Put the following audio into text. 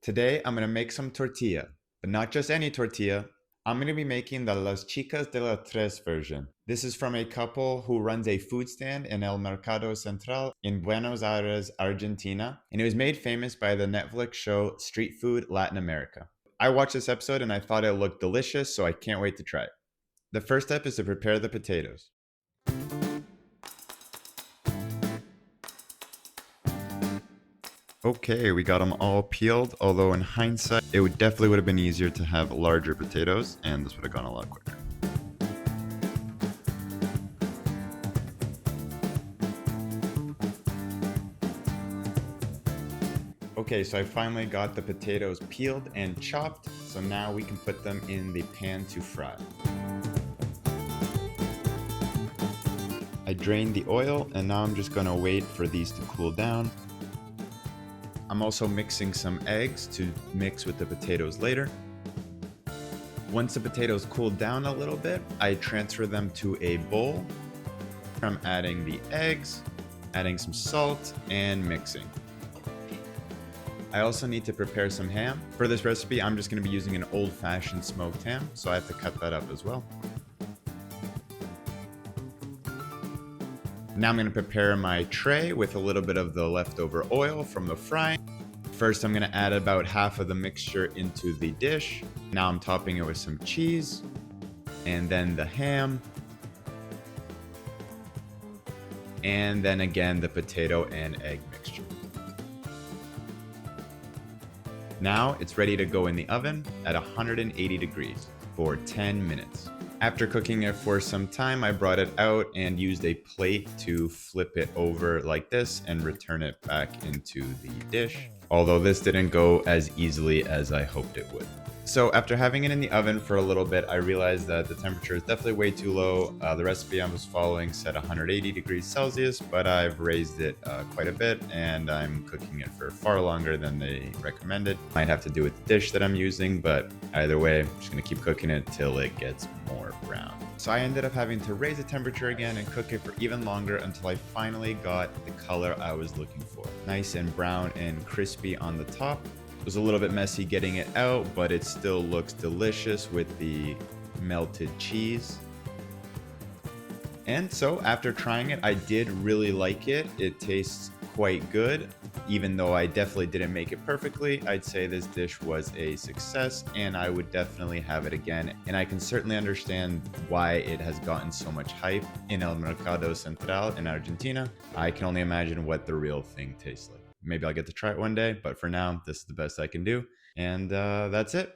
Today, I'm gonna make some tortilla, but not just any tortilla. I'm gonna be making the Las Chicas de la Tres version. This is from a couple who runs a food stand in El Mercado Central in Buenos Aires, Argentina, and it was made famous by the Netflix show Street Food Latin America. I watched this episode and I thought it looked delicious, so I can't wait to try it. The first step is to prepare the potatoes. Okay, we got them all peeled, although in hindsight, it definitely would have been easier to have larger potatoes, and this would have gone a lot quicker. Okay, so I finally got the potatoes peeled and chopped, so now we can put them in the pan to fry. I drained the oil, and now I'm just gonna wait for these to cool down. I'm also mixing some eggs to mix with the potatoes later. Once the potatoes cool down a little bit, I transfer them to a bowl. I'm adding the eggs, adding some salt, and mixing. I also need to prepare some ham. For this recipe, I'm just going to be using an old-fashioned smoked ham, so I have to cut that up as well. Now I'm going to prepare my tray with a little bit of the leftover oil from the frying. First, I'm going to add about half of the mixture into the dish. Now I'm topping it with some cheese, and then the ham, and then again the potato and egg mixture. Now it's ready to go in the oven at 180 degrees for 10 minutes. After cooking it for some time, I brought it out and used a plate to flip it over like this and return it back into the dish. Although this didn't go as easily as I hoped it would. So after having it in the oven for a little bit, I realized that the temperature is definitely way too low. The recipe I was following said 180 degrees Celsius, but I've raised it quite a bit and I'm cooking it for far longer than they recommended. Might have to do with the dish that I'm using, but either way, I'm just gonna keep cooking it till it gets more brown. So I ended up having to raise the temperature again and cook it for even longer until I finally got the color I was looking for. Nice and brown and crispy on the top. It was a little bit messy getting it out, but it still looks delicious with the melted cheese. And so after trying it, I did really like it. It tastes quite good. Even though I definitely didn't make it perfectly, I'd say this dish was a success and I would definitely have it again. And I can certainly understand why it has gotten so much hype in El Mercado Central in Argentina. I can only imagine what the real thing tastes like. Maybe I'll get to try it one day, but for now, this is the best I can do. And that's it.